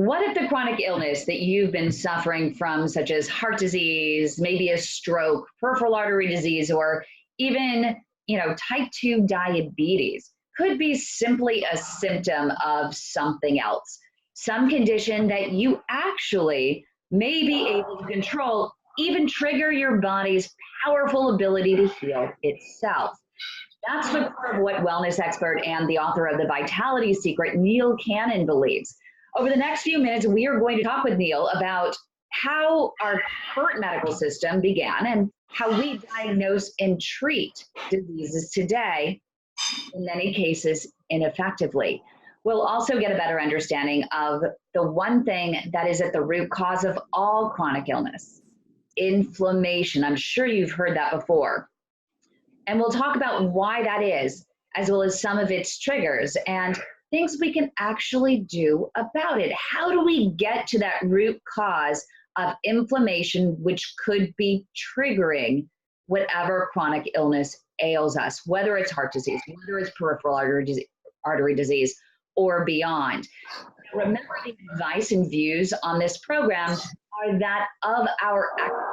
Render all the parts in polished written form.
what if the chronic illness that you've been suffering from, such as heart disease, maybe a stroke, peripheral artery disease, or even, type 2 diabetes, could be simply a symptom of something else, some condition that you actually may be able to control, even trigger your body's powerful ability to heal itself. That's the core of what wellness expert and the author of The Vitality Secret, Neil Cannon, believes. Over the next few minutes, we are going to talk with Neil about how our current medical system began and how we diagnose and treat diseases today, in many cases ineffectively. We'll also get a better understanding of the one thing that is at the root cause of all chronic illness: inflammation. I'm sure you've heard that before. And we'll talk about why that is, as well as some of its triggers and things we can actually do about it. How do we get to that root cause of inflammation, which could be triggering whatever chronic illness ails us, whether it's heart disease, whether it's peripheral artery disease, or beyond. Remember, the advice and views on this program are that of our expert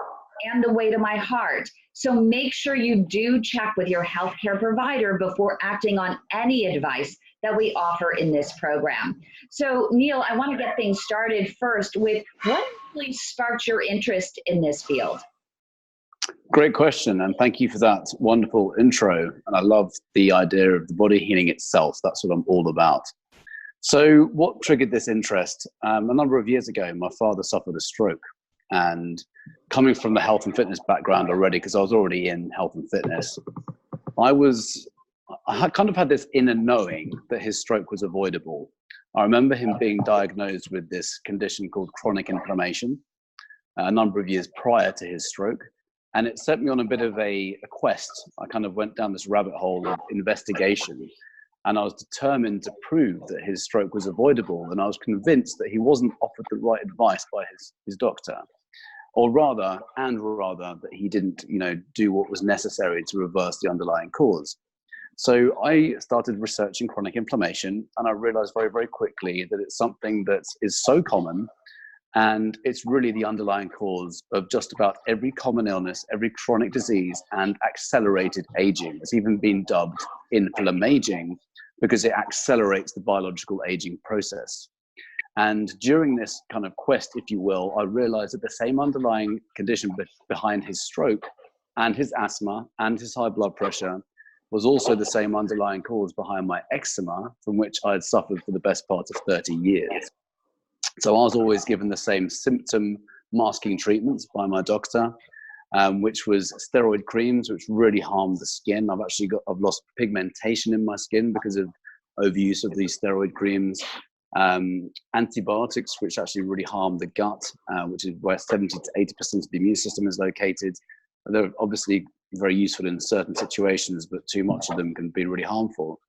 and the way to my heart. So make sure you do check with your healthcare provider before acting on any advice that we offer in this program. So Neil, I want to get things started first with what really sparked your interest in this field? Great question, and thank you for that wonderful intro. And I love the idea of the body healing itself. That's what I'm all about. So what triggered this interest? A number of years ago, my father suffered a stroke, and coming from the health and fitness background already, because I was already in health and fitness, I kind of had this inner knowing that his stroke was avoidable. I remember him being diagnosed with this condition called chronic inflammation a number of years prior to his stroke. And it set me on a bit of a quest. I kind of went down this rabbit hole of investigation, and I was determined to prove that his stroke was avoidable. And I was convinced that he wasn't offered the right advice by his doctor, or rather that he didn't, do what was necessary to reverse the underlying cause. So I started researching chronic inflammation, and I realized very, very quickly that it's something that is so common, and it's really the underlying cause of just about every common illness, every chronic disease, and accelerated aging. It's even been dubbed inflammaging because it accelerates the biological aging process. And during this kind of quest, if you will, I realized that the same underlying condition behind his stroke and his asthma and his high blood pressure was also the same underlying cause behind my eczema, from which I had suffered for the best part of 30 years. So I was always given the same symptom masking treatments by my doctor, which was steroid creams, which really harmed the skin. I've lost pigmentation in my skin because of overuse of these steroid creams. Antibiotics, which actually really harm the gut, which is where 70 to 80% of the immune system is located. They're obviously very useful in certain situations, but too much of them can be really harmful.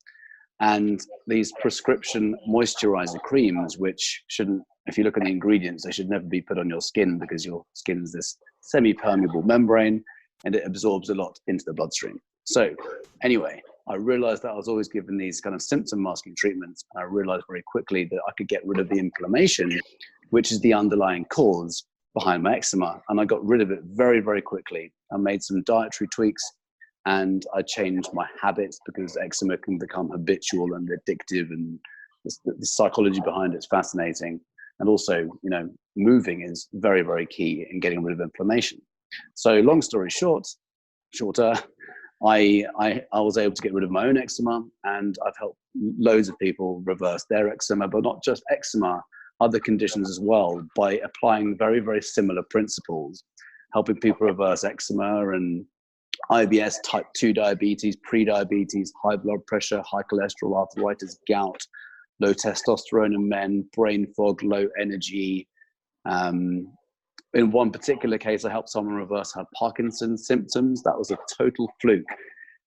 And these prescription moisturizer creams, which shouldn't, if you look at the ingredients, they should never be put on your skin, because your skin is this semi-permeable membrane and it absorbs a lot into the bloodstream. So anyway, I realized that I was always given these kind of symptom masking treatments, and I realized very quickly that I could get rid of the inflammation, which is the underlying cause behind my eczema. And I got rid of it very, very quickly. I made some dietary tweaks, and I changed my habits, because eczema can become habitual and addictive, and the psychology behind it's fascinating. And also, moving is very, very key in getting rid of inflammation. So long story shorter, I was able to get rid of my own eczema, and I've helped loads of people reverse their eczema, but not just eczema, other conditions as well, by applying very, very similar principles, helping people reverse eczema and IBS, type 2 diabetes, pre-diabetes, high blood pressure, high cholesterol, arthritis, gout, low testosterone in men, brain fog, low energy. In one particular case, I helped someone reverse her Parkinson's symptoms. That was a total fluke.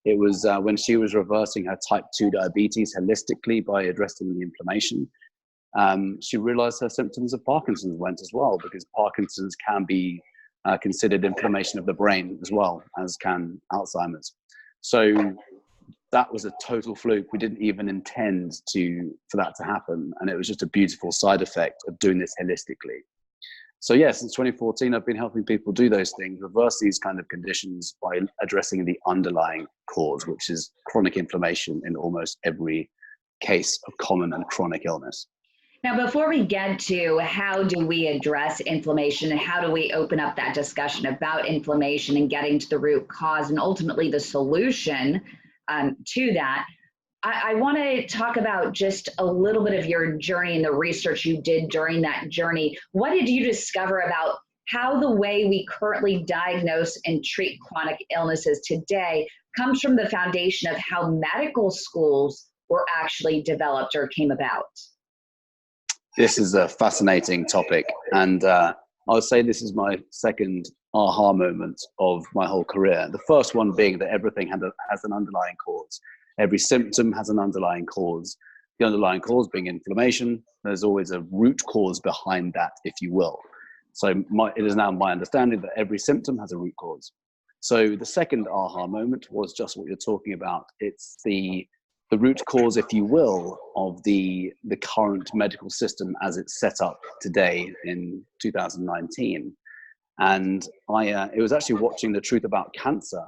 It was when she was reversing her type 2 diabetes holistically by addressing the inflammation. She realized her symptoms of Parkinson's went as well, because Parkinson's can be considered inflammation of the brain as well, as can Alzheimer's. So that was a total fluke. We didn't even intend for that to happen. And it was just a beautiful side effect of doing this holistically. So yeah, since 2014, I've been helping people do those things, reverse these kind of conditions by addressing the underlying cause, which is chronic inflammation in almost every case of common and chronic illness. Now, before we get to how do we address inflammation and how do we open up that discussion about inflammation and getting to the root cause and ultimately the solution to that, I want to talk about just a little bit of your journey and the research you did during that journey. What did you discover about how the way we currently diagnose and treat chronic illnesses today comes from the foundation of how medical schools were actually developed or came about? This is a fascinating topic. And I would say this is my second aha moment of my whole career. The first one being that everything has an underlying cause. Every symptom has an underlying cause. The underlying cause being inflammation. There's always a root cause behind that, if you will. So it is now my understanding that every symptom has a root cause. So the second aha moment was just what you're talking about. It's the root cause, if you will, of the current medical system as it's set up today in 2019. And it was actually watching the Truth About Cancer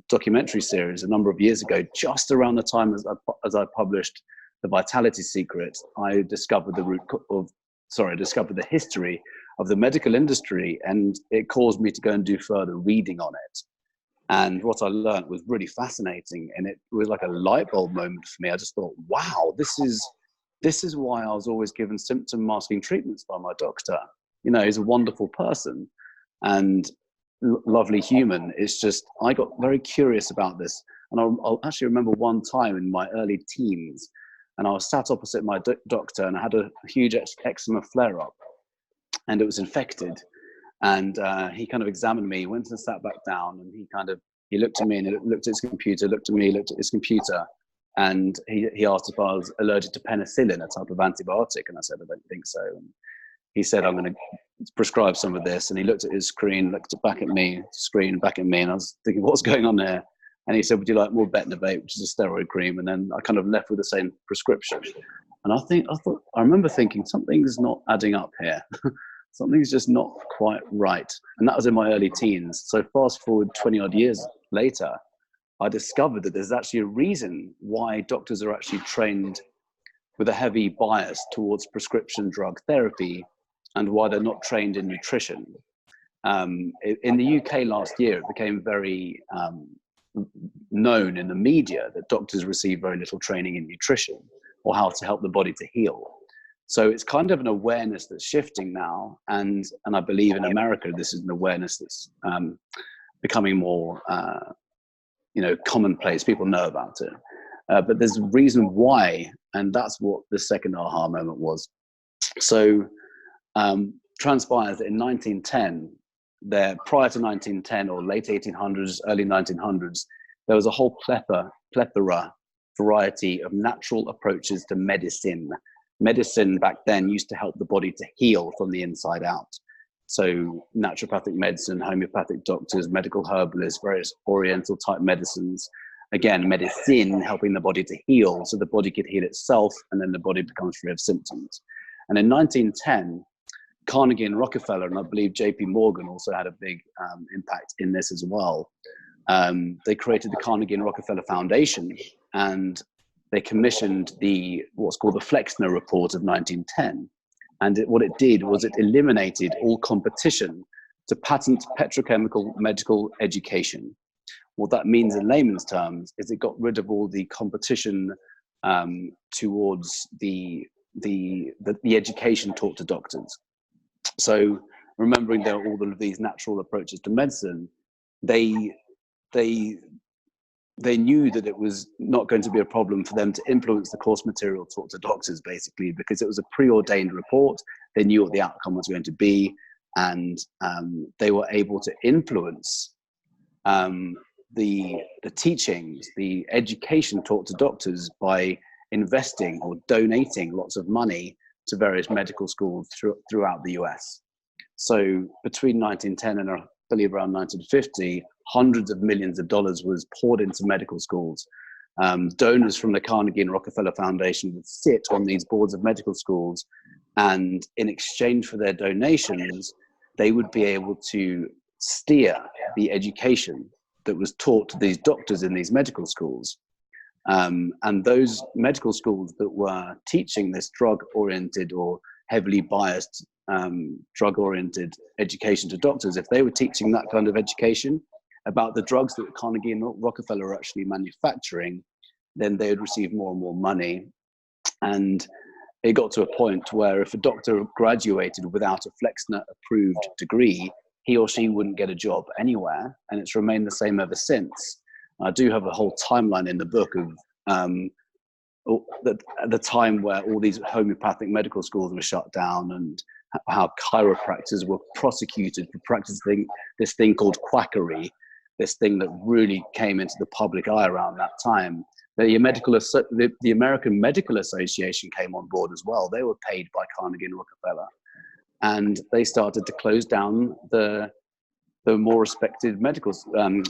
documentary series a number of years ago, just around the time as I published The Vitality Secret. I discovered discovered the history of the medical industry, and it caused me to go and do further reading on it. And what I learned was really fascinating, and it was like a light bulb moment for me. I just thought, wow, this is why I was always given symptom masking treatments by my doctor. You know, he's a wonderful person and lovely human. It's just, I got very curious about this. And I'll actually remember one time in my early teens, and I was sat opposite my doctor, and I had a huge eczema flare up, and it was infected. And he kind of examined me, went and sat back down, and he looked at me and looked at his computer, looked at me, looked at his computer. And he asked if I was allergic to penicillin, a type of antibiotic. And I said, I don't think so. And he said, I'm going to prescribe some of this. And he looked at his screen, looked back at me, back at me. And I was thinking, what's going on there? And he said, would you like more Betnovate, which is a steroid cream? And then I kind of left with the same prescription. And I remember thinking, something's not adding up here. Something's just not quite right. And that was in my early teens. So fast forward 20 odd years later, I discovered that there's actually a reason why doctors are actually trained with a heavy bias towards prescription drug therapy, and why they're not trained in nutrition. In the UK last year, it became very known in the media that doctors receive very little training in nutrition or how to help the body to heal. So it's kind of an awareness that's shifting now, and I believe in America this is an awareness that's becoming more commonplace. People know about it, but there's a reason why, and that's what the second aha moment was. So transpires that in 1910, prior to 1910 or late 1800s, early 1900s, there was a whole plethora variety of natural approaches to medicine. Medicine back then used to help the body to heal from the inside out. So naturopathic medicine, homeopathic doctors, medical herbalists, various oriental type medicines. Again, medicine helping the body to heal so the body could heal itself, and then the body becomes free of symptoms. And in 1910, Carnegie and Rockefeller, and I believe JP Morgan also had a big impact in this as well. They created the Carnegie and Rockefeller Foundation, and they commissioned what's called the Flexner Report of 1910. And what it did was it eliminated all competition to patent petrochemical medical education. What that means in layman's terms is it got rid of all the competition towards the education taught to doctors. So remembering there are all of these natural approaches to medicine, they knew that it was not going to be a problem for them to influence the course material taught to doctors, basically, because it was a preordained report. They knew what the outcome was going to be, and they were able to influence the teachings, the education taught to doctors by investing or donating lots of money to various medical schools throughout the US. So between 1910 and I believe around 1950, hundreds of millions of dollars was poured into medical schools. Donors from the Carnegie and Rockefeller Foundation would sit on these boards of medical schools, and in exchange for their donations, they would be able to steer the education that was taught to these doctors in these medical schools. And those medical schools that were teaching this drug-oriented or heavily biased drug-oriented education to doctors, if they were teaching that kind of education about the drugs that Carnegie and Rockefeller are actually manufacturing, then they would receive more and more money. And it got to a point where if a doctor graduated without a Flexner-approved degree, he or she wouldn't get a job anywhere, and it's remained the same ever since. I do have a whole timeline in the book of at the time where all these homeopathic medical schools were shut down, and how chiropractors were prosecuted for practicing this thing called quackery, this thing that really came into the public eye around that time. The American Medical Association came on board as well. They were paid by Carnegie and Rockefeller, and they started to close down the more respected medical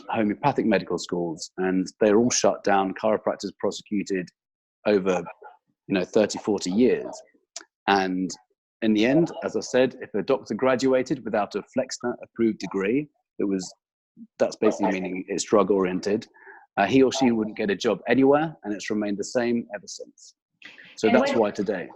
homeopathic medical schools, and they're all shut down. Chiropractors prosecuted over 30, 40 years. And in the end, as I said, if a doctor graduated without a Flexner approved degree, that's basically meaning it's drug oriented, he or she wouldn't get a job anywhere, and it's remained the same ever since. So that's why today.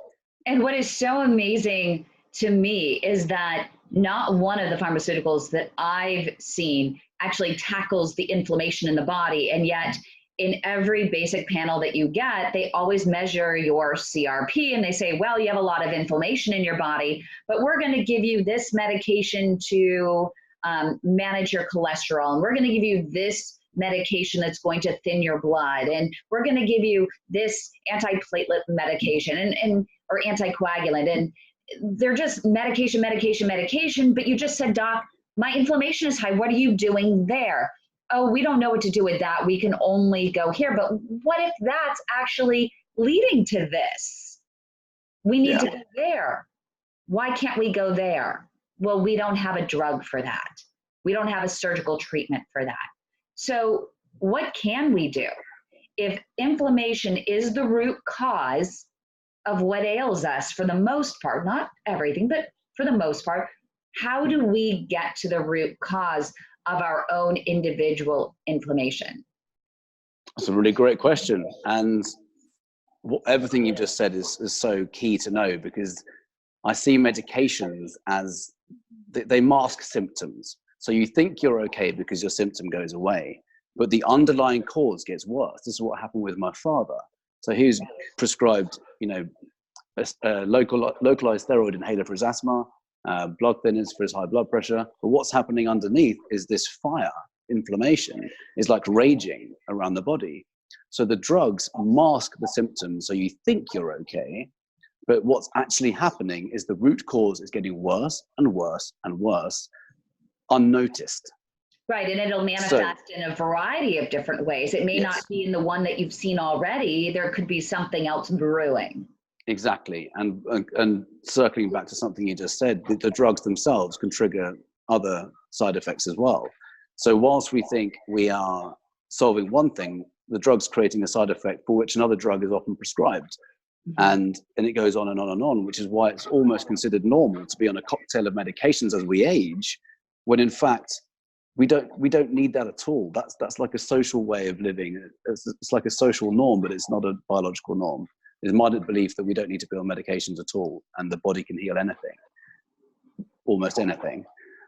And what is so amazing to me is that not one of the pharmaceuticals that I've seen actually tackles the inflammation in the body. And yet in every basic panel that you get, they always measure your CRP, and they say, well, you have a lot of inflammation in your body, but we're going to give you this medication to manage your cholesterol. And we're going to give you this medication that's going to thin your blood. And we're going to give you this antiplatelet medication or anticoagulant. And they're just medication, but you just said, Doc, my inflammation is high. What are you doing there? Oh, we don't know what to do with that. We can only go here. But what if that's actually leading to this? We need to go there. Why can't we go there? Well, we don't have a drug for that. We don't have a surgical treatment for that. So what can we do? If inflammation is the root cause of what ails us, for the most part, not everything, but for the most part, how do we get to the root cause of our own individual inflammation? That's a really great question. And everything you just said is so key to know, because I see medications as they mask symptoms. So you think you're okay because your symptom goes away, but the underlying cause gets worse. This is what happened with my father. So he was prescribed, a localized steroid inhaler for his asthma, blood thinners for his high blood pressure. But what's happening underneath is this fire. Inflammation is like raging around the body. So the drugs mask the symptoms, so you think you're okay, but what's actually happening is the root cause is getting worse and worse and worse, unnoticed. Right, and it'll manifest in a variety of different ways. It may not be in the one that you've seen already. There could be something else brewing. Exactly, and circling back to something you just said, the drugs themselves can trigger other side effects as well. So whilst we think we are solving one thing, the drug's creating a side effect for which another drug is often prescribed. And it goes on and on and on, which is why it's almost considered normal to be on a cocktail of medications as we age, when in fact we don't need that at all. That's like a social way of living. It's like a social norm, but it's not a biological norm. It's my belief that we don't need to be on medications at all, and the body can heal anything, almost anything.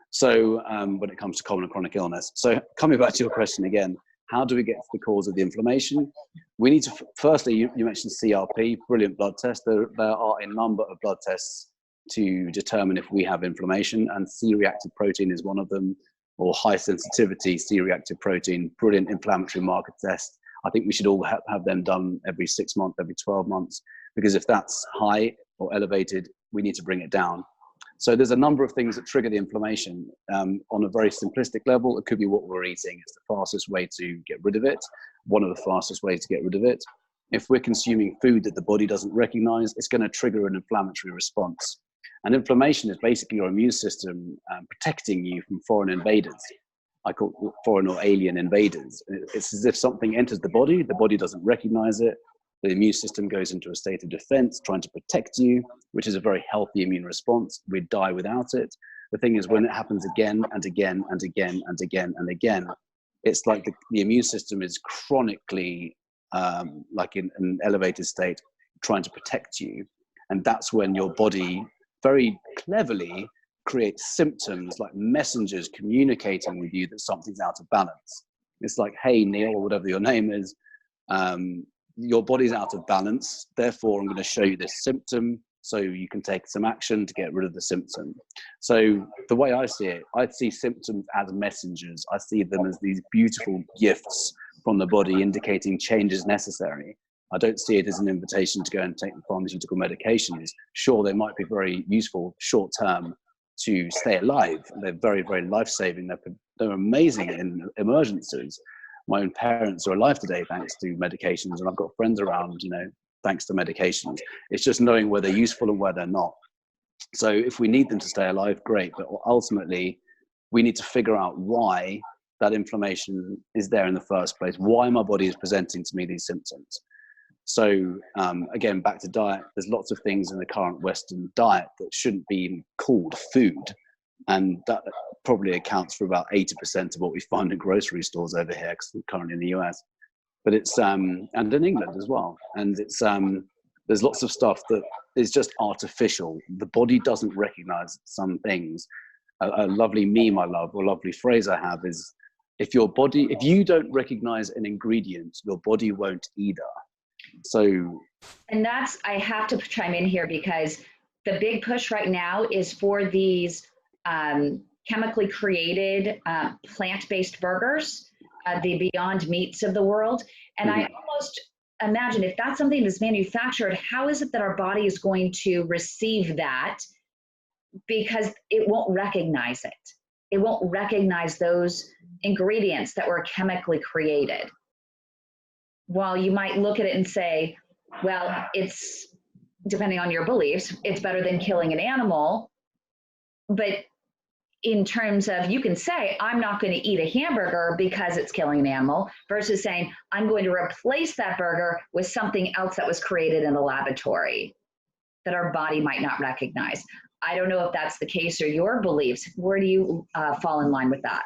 So when it comes to common and chronic illness. So coming back to your question again, how do we get to the cause of the inflammation? We need to, firstly, you mentioned CRP, brilliant blood test. There are a number of blood tests to determine if we have inflammation, and C-reactive protein is one of them, or high sensitivity C-reactive protein, brilliant inflammatory marker test. I think we should all have them done every 6 months, every 12 months, because if that's high or elevated, we need to bring it down. So there's a number of things that trigger the inflammation. On a very simplistic level, it could be what we're eating. It's the fastest way to get rid of it, one of the fastest ways to get rid of it. If we're consuming food that the body doesn't recognize, it's going to trigger an inflammatory response. And inflammation is basically your immune system protecting you from foreign invaders. I call it foreign or alien invaders. It's as if something enters the body doesn't recognize it. The immune system goes into a state of defense, trying to protect you, which is a very healthy immune response. We'd die without it. The thing is, when it happens again and again and again and again and again, it's like the immune system is chronically like in an elevated state, trying to protect you. And that's when your body very cleverly creates symptoms like messengers communicating with you that something's out of balance. It's like, hey, Neil, or whatever your name is, your body's out of balance. Therefore, I'm going to show you this symptom so you can take some action to get rid of the symptom. So the way I see it, I see symptoms as messengers. I see them as these beautiful gifts from the body indicating change is necessary. I don't see it as an invitation to go and take pharmaceutical medications. Sure, they might be very useful short term to stay alive. They're very, very life-saving. They're amazing in emergencies. My own parents are alive today thanks to medications, and I've got friends around, thanks to medications. It's just knowing where they're useful and where they're not. So if we need them to stay alive, great. But ultimately, we need to figure out why that inflammation is there in the first place, why my body is presenting to me these symptoms. So again, back to diet, there's lots of things in the current Western diet that shouldn't be called food. And that probably accounts for about 80% of what we find in grocery stores over here, because we're currently in the US. But it's, and in England as well. And it's, there's lots of stuff that is just artificial. The body doesn't recognize some things. A lovely meme I love, or lovely phrase I have is, if you don't recognize an ingredient, your body won't either. So, and that's, I have to chime in here, because the big push right now is for these chemically created plant-based burgers, the Beyond Meats of the world. And I almost imagine, if that's something that's manufactured, how is it that our body is going to receive that? Because it won't recognize it. It won't recognize those ingredients that were chemically created. While you might look at it and say, well, it's, depending on your beliefs, it's better than killing an animal. But in terms of, you can say, I'm not going to eat a hamburger because it's killing an animal, versus saying, I'm going to replace that burger with something else that was created in a laboratory that our body might not recognize. I don't know if that's the case or your beliefs. Where do you fall in line with that?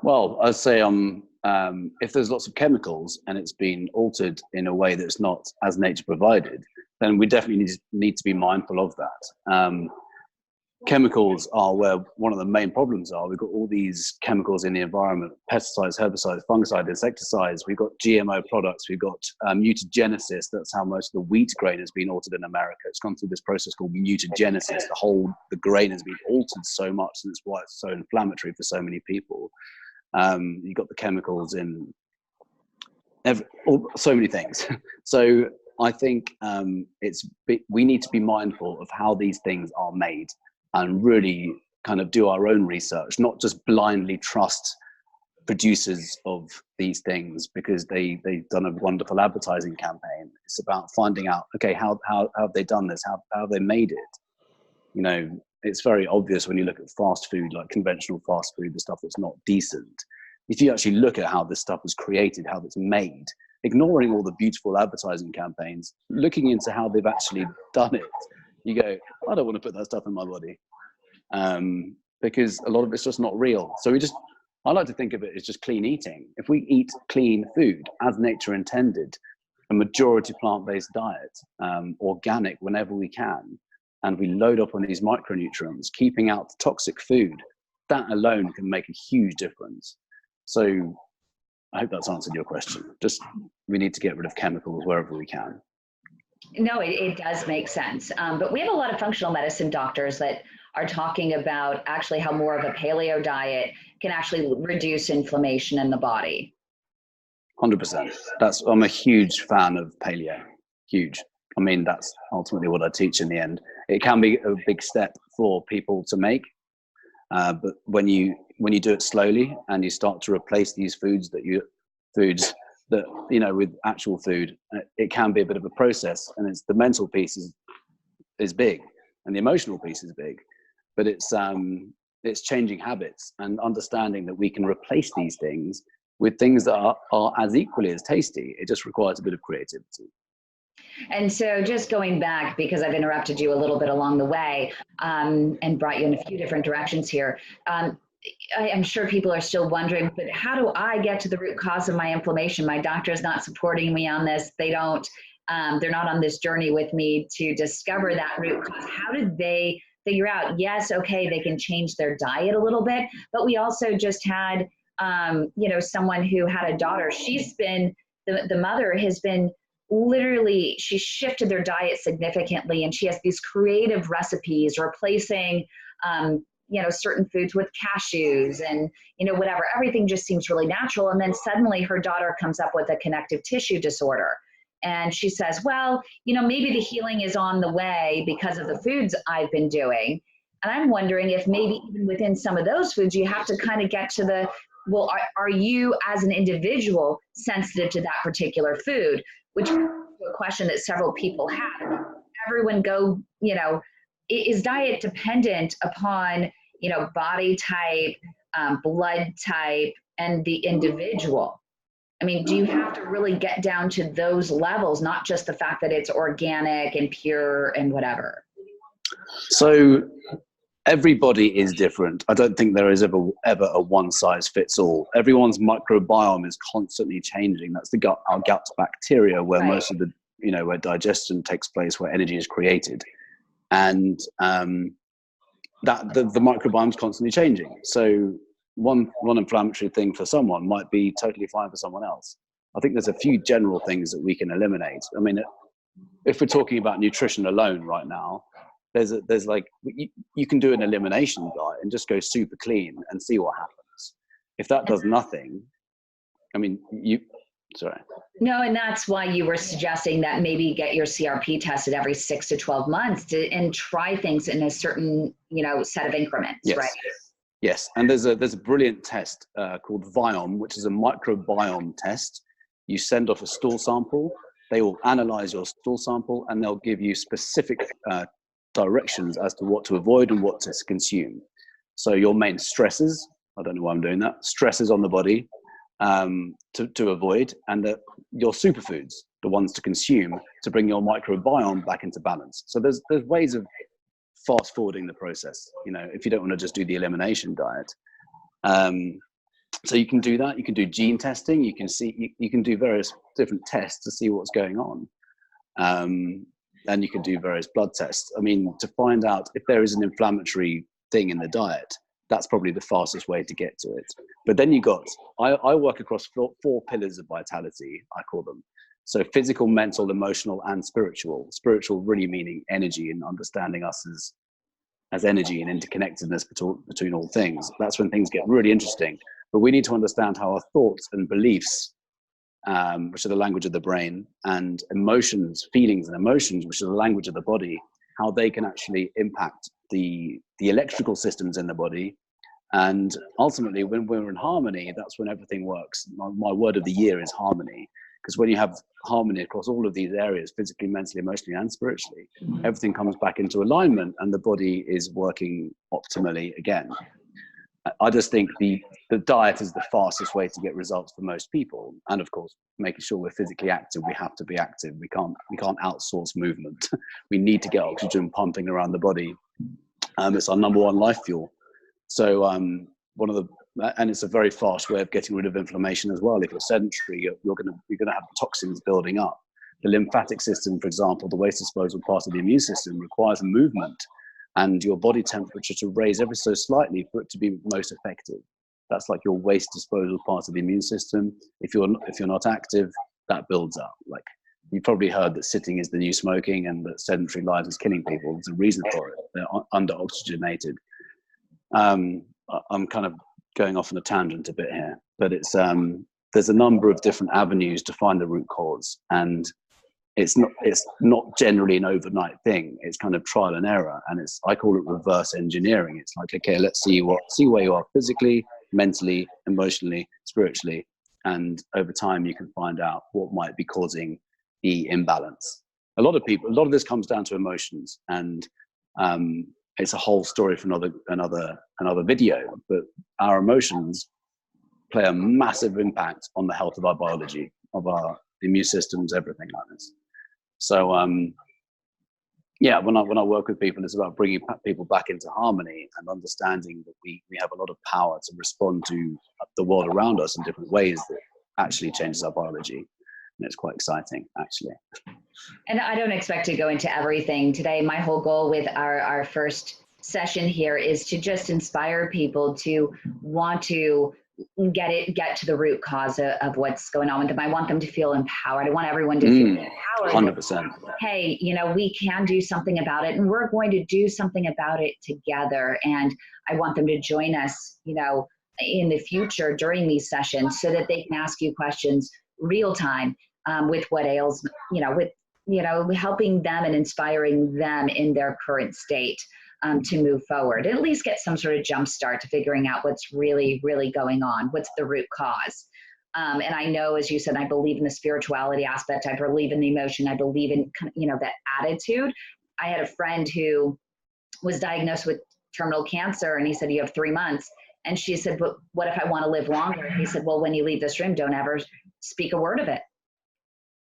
Well, I'd say if there's lots of chemicals and it's been altered in a way that's not as nature provided, then we definitely need to be mindful of that. Chemicals are where one of the main problems are. We've got all these chemicals in the environment: pesticides, herbicides, fungicides, insecticides. We've got GMO products. We've got mutagenesis. That's how most of the wheat grain has been altered in America. It's gone through this process called mutagenesis. The grain has been altered so much, and it's why it's so inflammatory for so many people. You've got the chemicals in so many things. So I think we need to be mindful of how these things are made, and really kind of do our own research, not just blindly trust producers of these things because they've done a wonderful advertising campaign. It's about finding out, okay, how have they done this? How have they made it? It's very obvious when you look at fast food, like conventional fast food, the stuff that's not decent. If you actually look at how this stuff was created, how it's made, ignoring all the beautiful advertising campaigns, looking into how they've actually done it, you go, I don't want to put that stuff in my body, because a lot of it's just not real. So I like to think of it as just clean eating. If we eat clean food as nature intended, a majority plant-based diet, organic whenever we can, and we load up on these micronutrients, keeping out the toxic food, that alone can make a huge difference. So I hope that's answered your question. Just, we need to get rid of chemicals wherever we can. No, it does make sense. But we have a lot of functional medicine doctors that are talking about actually how more of a paleo diet can actually reduce inflammation in the body. 100%. I'm a huge fan of paleo. Huge. I mean, that's ultimately what I teach in the end. It can be a big step for people to make, but when you do it slowly and you start to replace these foods with actual food, it can be a bit of a process. And it's the mental piece is big, and the emotional piece is big. But it's it's changing habits and understanding that we can replace these things with things that are as equally as tasty. It just requires a bit of creativity. And so just going back, because I've interrupted you a little bit along the way, and brought you in a few different directions here. I'm sure people are still wondering, but how do I get to the root cause of my inflammation? My doctor is not supporting me on this. They're not on this journey with me to discover that root cause. How did they figure out, yes, okay, they can change their diet a little bit, but we also just had, someone who had a daughter. She's been, the mother has been literally, she shifted their diet significantly, and she has these creative recipes replacing, certain foods with cashews and, whatever. Everything just seems really natural. And then suddenly her daughter comes up with a connective tissue disorder. And she says, well, maybe the healing is on the way because of the foods I've been doing. And I'm wondering if maybe even within some of those foods, you have to kind of get to the, well, are you as an individual sensitive to that particular food? Which is a question that several people have. Everyone is diet dependent upon, body type, blood type, and the individual? I mean, do you have to really get down to those levels, not just the fact that it's organic and pure and whatever? So everybody is different. I don't think there is ever a one size fits all. Everyone's microbiome is constantly changing. That's our gut bacteria, where right. Most of the, where digestion takes place, where energy is created. And that the microbiome is constantly changing. So one inflammatory thing for someone might be totally fine for someone else. I think there's a few general things that we can eliminate. I mean, if we're talking about nutrition alone right now, there's like, you can do an elimination diet and just go super clean and see what happens. If that does nothing, I mean, sorry. No, and that's why you were suggesting that maybe get your CRP tested every 6 to 12 months and try things in a certain, set of increments, yes. Right? Yes, and there's a brilliant test called Viome, which is a microbiome test. You send off a stool sample, they will analyze your stool sample, and they'll give you specific directions as to what to avoid and what to consume. So your main stresses, I don't know why I'm doing that, stresses on the body to avoid, and your superfoods, the ones to consume to bring your microbiome back into balance. So there's ways of fast forwarding the process, if you don't want to just do the elimination diet. So you can do that. You can do gene testing. You can do various different tests to see what's going on. And you can do various blood tests. I mean, to find out if there is an inflammatory thing in the diet, that's probably the fastest way to get to it. But then I work across four pillars of vitality, I call them. So physical, mental, emotional, and spiritual. Spiritual really meaning energy and understanding us as energy and interconnectedness between all things. That's when things get really interesting. But we need to understand how our thoughts and beliefs, which are the language of the brain, and emotions, feelings and emotions, which are the language of the body, how they can actually impact the electrical systems in the body. And ultimately, when we're in harmony, that's when everything works. My word of the year is harmony. Because when you have harmony across all of these areas, physically, mentally, emotionally, and spiritually, everything comes back into alignment and the body is working optimally again. I just think the diet is the fastest way to get results for most people. And of course, making sure we're physically active. We have to be active. We can't outsource movement. We need to get oxygen pumping around the body. It's our number one life fuel. So and it's a very fast way of getting rid of inflammation as well. If you're sedentary, you're going to have toxins building up. The lymphatic system, for example, the waste disposal part of the immune system, requires movement and your body temperature to raise ever so slightly for it to be most effective. That's like your waste disposal part of the immune system. If you're not active, that builds up. Like, you've probably heard that sitting is the new smoking and that sedentary lives is killing people. There's a reason for it. They're under-oxygenated. I'm kind of going off on a tangent a bit here, but it's there's a number of different avenues to find the root cause, and it's not generally an overnight thing. It's kind of trial and error, and I call it reverse engineering. It's like, okay, let's see where you are physically, mentally, emotionally, spiritually, and over time you can find out what might be causing the imbalance. A lot of this comes down to emotions, and it's a whole story for another video. But our emotions play a massive impact on the health of our biology, of our immune systems, everything like this. So yeah, when I work with people, it's about bringing people back into harmony and understanding that we have a lot of power to respond to the world around us in different ways that actually changes our biology. And it's quite exciting, actually. And I don't expect to go into everything today. My whole goal with our first session here is to just inspire people to want to get to the root cause of what's going on with them. I want them to feel empowered. I want everyone to feel empowered. 100%. Hey, you know, we can do something about it, and we're going to do something about it together. And I want them to join us, you know, in the future during these sessions so that they can ask you questions real time with what ails, you know, with, you know, helping them and inspiring them in their current state. To move forward, at least get some sort of jump start to figuring out what's really, really going on. What's the root cause? And I know, as you said, I believe in the spirituality aspect. I believe in the emotion. I believe in, you know, that attitude. I had a friend who was diagnosed with terminal cancer, and he said, "You have 3 months." And she said, "But what if I want to live longer?" He said, "Well, when you leave this room, don't ever speak a word of it."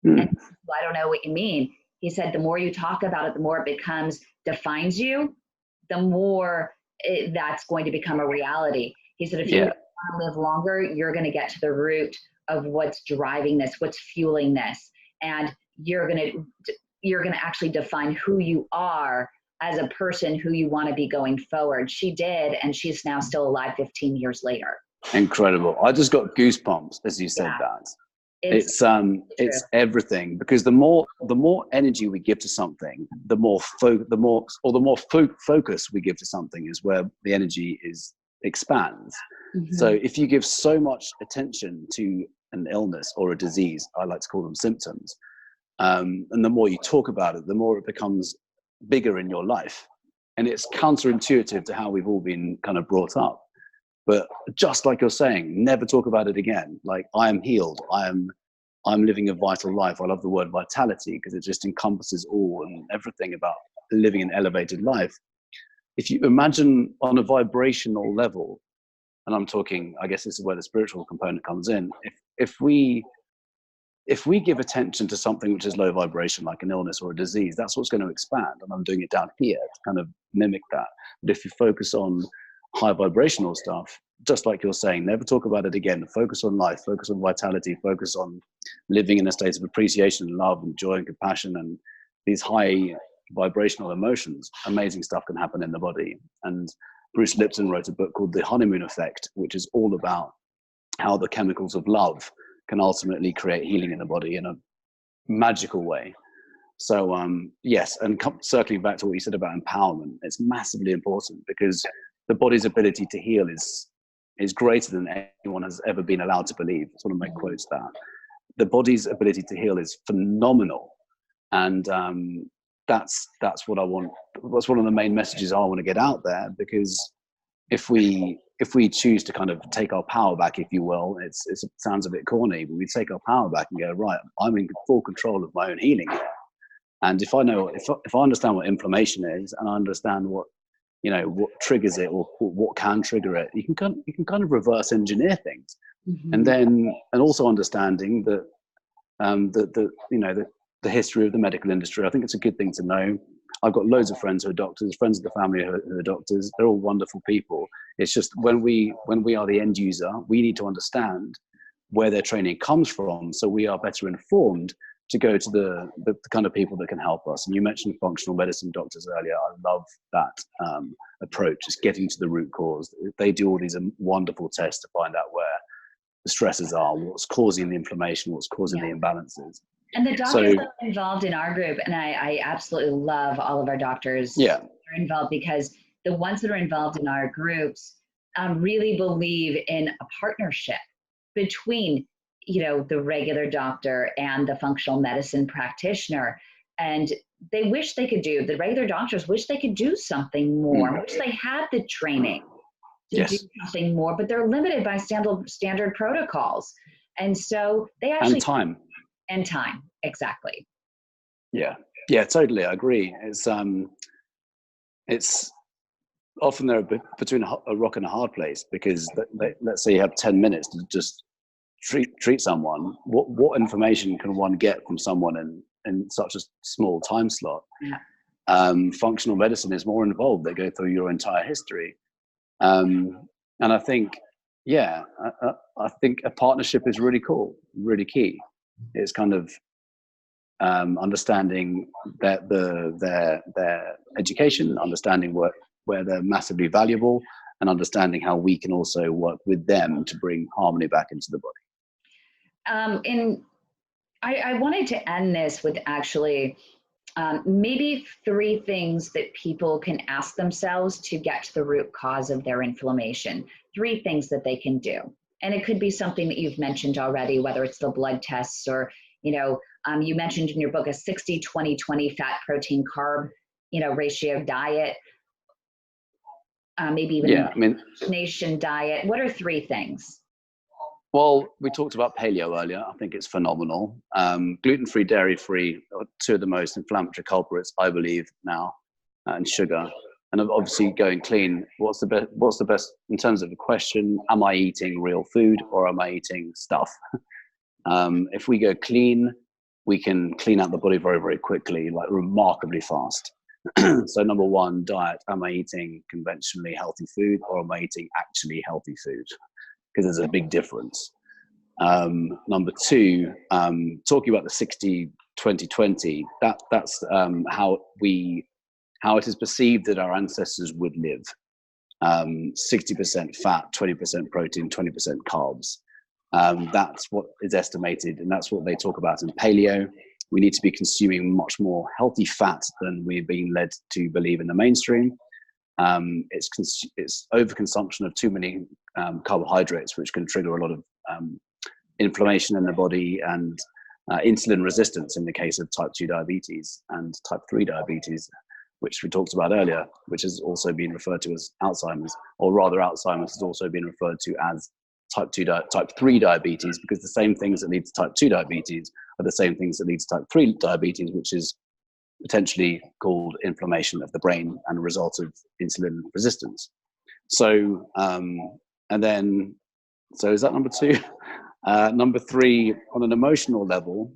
And well, I don't know what you mean. He said, the more you talk about it, the more it defines you, the more that's going to become a reality. He said, if you want to live longer, you're going to get to the root of what's driving this, what's fueling this. And you're going to actually define who you are as a person, who you want to be going forward. She did, and she's now still alive 15 years later. Incredible. I just got goosebumps as you said that. It's everything, because the more energy we give to something, the more focus we give to something is where the energy expands. So if you give so much attention to an illness or a disease, I like to call them symptoms, and the more you talk about it, the more it becomes bigger in your life. And it's counterintuitive to how we've all been kind of brought up. But just like you're saying, never talk about it again. Like, I am healed. I'm living a vital life. I love the word vitality because it just encompasses all and everything about living an elevated life. If you imagine on a vibrational level, and I'm talking, I guess this is where the spiritual component comes in. If we give attention to something which is low vibration, like an illness or a disease, that's what's going to expand. And I'm doing it down here to kind of mimic that. But if you focus on high vibrational stuff, just like you're saying, never talk about it again. Focus on life, focus on vitality, focus on living in a state of appreciation and love and joy and compassion and these high vibrational emotions. Amazing stuff can happen in the body. And Bruce Lipton wrote a book called The Honeymoon Effect, which is all about how the chemicals of love can ultimately create healing in the body in a magical way. So yes, and circling back to what you said about empowerment, it's massively important because the body's ability to heal is greater than anyone has ever been allowed to believe. It's one of my quotes that. The body's ability to heal is phenomenal. And that's what I want. That's one of the main messages I want to get out there, because if we choose to kind of take our power back, if you will, it sounds a bit corny, but we take our power back and go, right, I'm in full control of my own healing here. And if I understand what inflammation is, and I understand what triggers it or what can trigger it, you can kind of reverse engineer things. And also understanding that the history of the medical industry. I think it's a good thing to know. I've got loads of friends who are doctors, friends of the family who are doctors. They're all wonderful people. It's just when we are the end user, we need to understand where their training comes from, so we are better informed to go to the kind of people that can help us. And you mentioned functional medicine doctors earlier. I love that approach, just getting to the root cause. They do all these wonderful tests to find out where the stresses are, what's causing the inflammation, what's causing the imbalances. And the doctors that are involved in our group, and I absolutely love all of our doctors that are involved, because the ones that are involved in our groups really believe in a partnership between the regular doctor and the functional medicine practitioner. And the regular doctors wish they could do something more, wish they had the training to do something more, but they're limited by standard protocols. And so they actually— And time, exactly. Yeah, totally, I agree. It's often they're between a rock and a hard place, because let's say you have 10 minutes to just treat someone. What information can one get from someone in such a small time slot? Yeah. Functional medicine is more involved. They go through your entire history. And I think, yeah, I think a partnership is really cool, really key. It's kind of understanding that their education, understanding where they're massively valuable, and understanding how we can also work with them to bring harmony back into the body. And I wanted to end this with actually maybe 3 things that people can ask themselves to get to the root cause of their inflammation. 3 things that they can do. And it could be something that you've mentioned already, whether it's the blood tests or, you mentioned in your book a 60-20-20 fat protein carb, ratio diet, maybe even a nation diet. What are 3 things? Well, we talked about paleo earlier. I think it's phenomenal. Gluten-free, dairy-free are 2 of the most inflammatory culprits, I believe, now, and sugar. And obviously going clean. What's the best in terms of the question? Am I eating real food or am I eating stuff? If we go clean, we can clean out the body very, very quickly, like remarkably fast. So number 1, diet. Am I eating conventionally healthy food or am I eating actually healthy food? Because there's a big difference. Number 2, talking about the 60-20-20, that's how it is perceived that our ancestors would live. 60% fat, 20% protein, 20% carbs. That's what is estimated, and that's what they talk about in paleo. We need to be consuming much more healthy fat than we're being led to believe in the mainstream. It's overconsumption of too many carbohydrates, which can trigger a lot of inflammation in the body and insulin resistance in the case of type 2 diabetes and type 3 diabetes, which we talked about earlier, which has also been referred to as Alzheimer's, or rather Alzheimer's has also been referred to as type 3 diabetes, because the same things that lead to type 2 diabetes are the same things that lead to type 3 diabetes, which is potentially called inflammation of the brain and a result of insulin resistance. So, so is that number 2? Number 3, on an emotional level,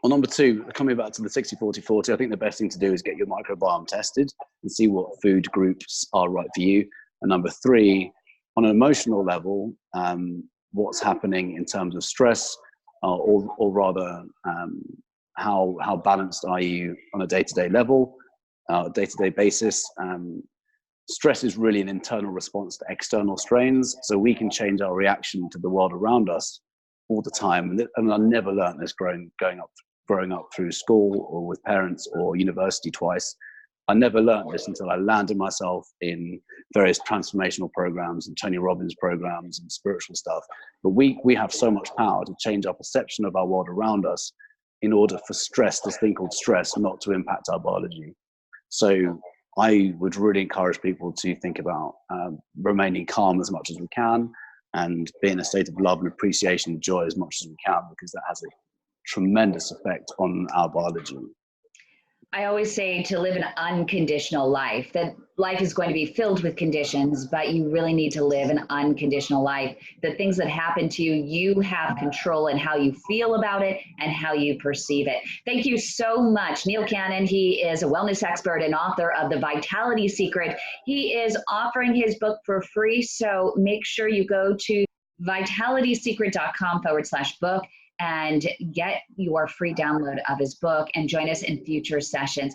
or number 2, coming back to the 60-40-40, I think the best thing to do is get your microbiome tested and see what food groups are right for you. And number 3, on an emotional level, what's happening in terms of stress, or rather, how balanced are you on a day-to-day level, day-to-day basis. Stress is really an internal response to external strains, so we can change our reaction to the world around us all the time. And I never learned this growing up through school or with parents or university twice. I never learned this until I landed myself in various transformational programs and Tony Robbins programs and spiritual stuff. But we have so much power to change our perception of our world around us in order for stress, this thing called stress, not to impact our biology. So I would really encourage people to think about remaining calm as much as we can and be in a state of love and appreciation and joy as much as we can, because that has a tremendous effect on our biology. I always say to live an unconditional life, that life is going to be filled with conditions, but you really need to live an unconditional life. The things that happen to you, you have control in how you feel about it and how you perceive it. Thank you so much, Neil Cannon. He is a wellness expert and author of The Vitality Secret. He is offering his book for free, so make sure you go to vitalitysecret.com/book and get your free download of his book and join us in future sessions.